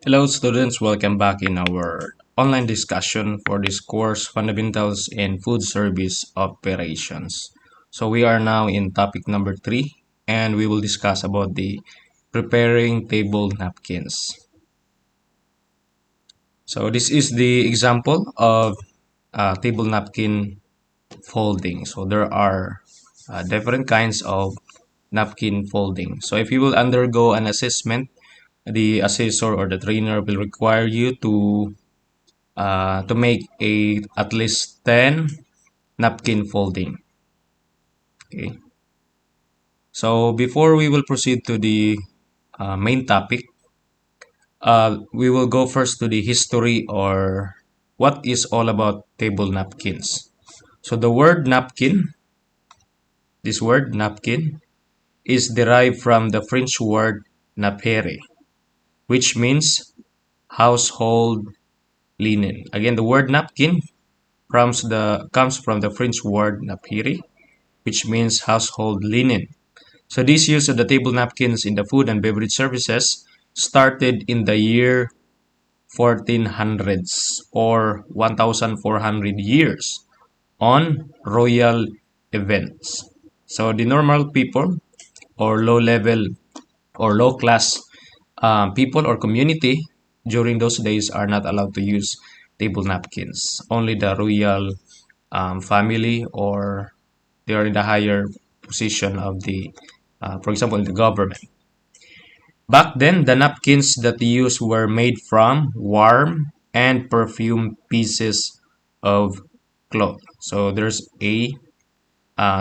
Hello students, welcome back in our online discussion for this course, Fundamentals in Food Service Operations. So we are now in topic number 3 and we will discuss about the preparing table napkins. So this is the example of table napkin folding. So there are different kinds of napkin folding. So if you will undergo an assessment, the assessor or the trainer will require you to make a at least 10 napkin folding. Okay. So before we will proceed to the main topic, we will go first to the history or what is all about table napkins. So the word napkin, this word napkin, is derived from the French word napere, which means household linen. Again, the word napkin comes from the French word napiri, which means household linen. So this use of the table napkins in the food and beverage services started in the year 1400s or 1400 years on royal events. So the normal people or low level or low class people or community during those days are not allowed to use table napkins. Only the royal family or they are in the higher position of the, for example, in the government. Back then, the napkins that they used were made from warm and perfumed pieces of cloth. So there's a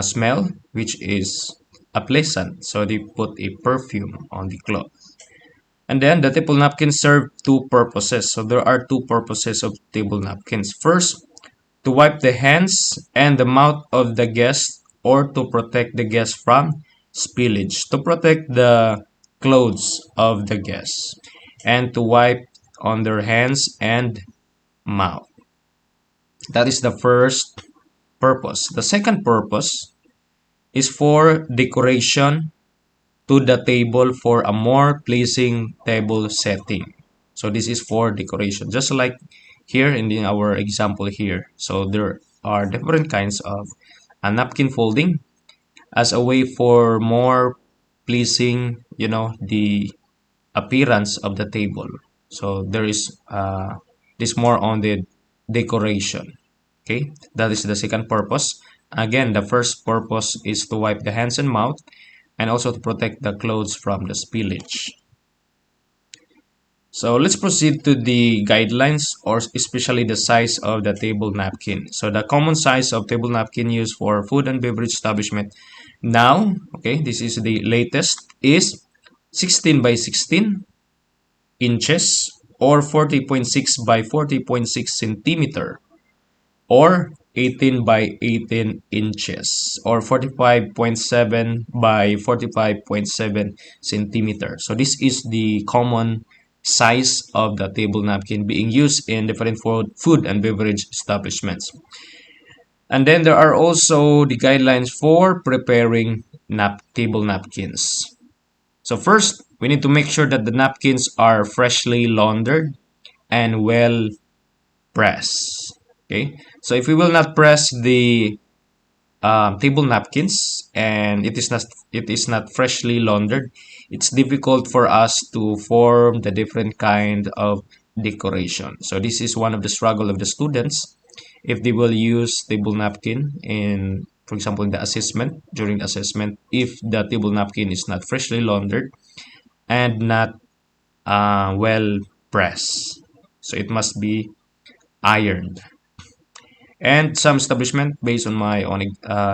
smell which is a pleasant. So they put a perfume on the cloth. And then the table napkins serve two purposes. So there are two purposes of table napkins. First, to wipe the hands and the mouth of the guest or to protect the guest from spillage, to protect the clothes of the guests, and to wipe on their hands and mouth. That is the first purpose. The second purpose is for decoration to the table for a more pleasing table setting. So this is for decoration, just like here in our example here. So there are different kinds of a napkin folding as a way for more pleasing, the appearance of the table. So there is this more on the decoration. Okay, that is the second purpose. Again, the first purpose is to wipe the hands and mouth and also to protect the clothes from the spillage. So let's proceed to the guidelines or especially the size of the table napkin. So the common size of table napkin used for food and beverage establishment now, okay, this is the latest, is 16 by 16 inches or 40.6 by 40.6 centimeter or 18 by 18 inches or 45.7 by 45.7 centimeter. So this is the common size of the table napkin being used in different food and beverage establishments. And then there are also the guidelines for preparing table napkins. So first, we need to make sure that the napkins are freshly laundered and well pressed. Okay, so if we will not press the table napkins and it is not freshly laundered, it's difficult for us to form the different kind of decoration. So this is one of the struggle of the students if they will use table napkin in, for example, in the assessment, during assessment, if the table napkin is not freshly laundered and not well pressed, so it must be ironed. And some establishment, based on my own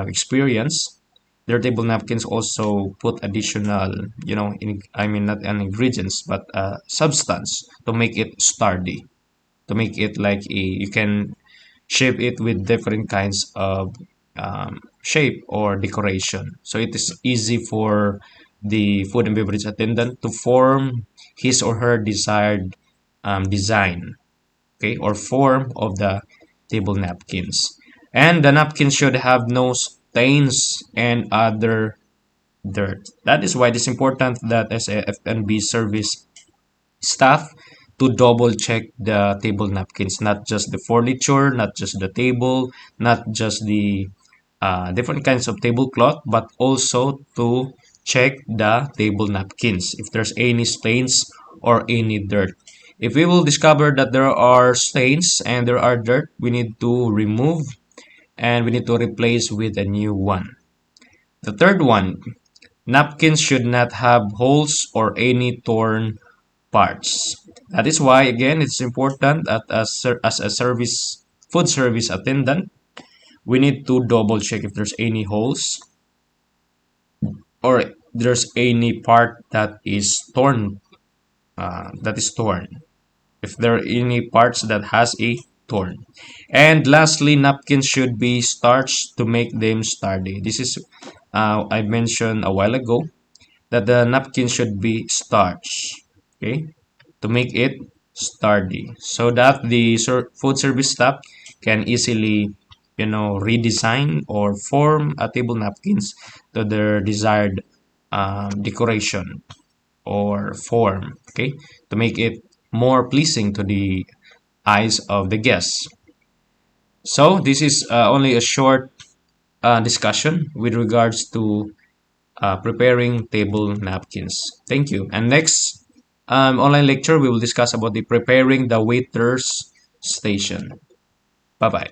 experience, their table napkins also put additional, I mean not an ingredients, but substance to make it sturdy, to make it like you can shape it with different kinds of shape or decoration. So it is easy for the food and beverage attendant to form his or her desired design, okay, or form of the table napkins. And the napkins should have no stains and other dirt. That is why it is important that as a F&B service staff, to double check the table napkins, not just the furniture, not just the table, not just the different kinds of tablecloth, but also to check the table napkins if there's any stains or any dirt. If we will discover that there are stains and there are dirt, we need to remove and we need to replace with a new one. The third one, napkins should not have holes or any torn parts. That is why, again, it's important that as a service food service attendant, we need to double check if there's any holes or there's any part that is torn. If there are any parts that has a torn. And lastly, napkins should be starched to make them sturdy. This is I mentioned a while ago that the napkin should be starched, okay, to make it sturdy, so that the food service staff can easily, redesign or form a table napkins to their desired decoration or form, okay, to make it more pleasing to the eyes of the guests. So this is only a short discussion with regards to preparing table napkins. Thank you. And next online lecture, we will discuss about the preparing the waiter's station. Bye bye.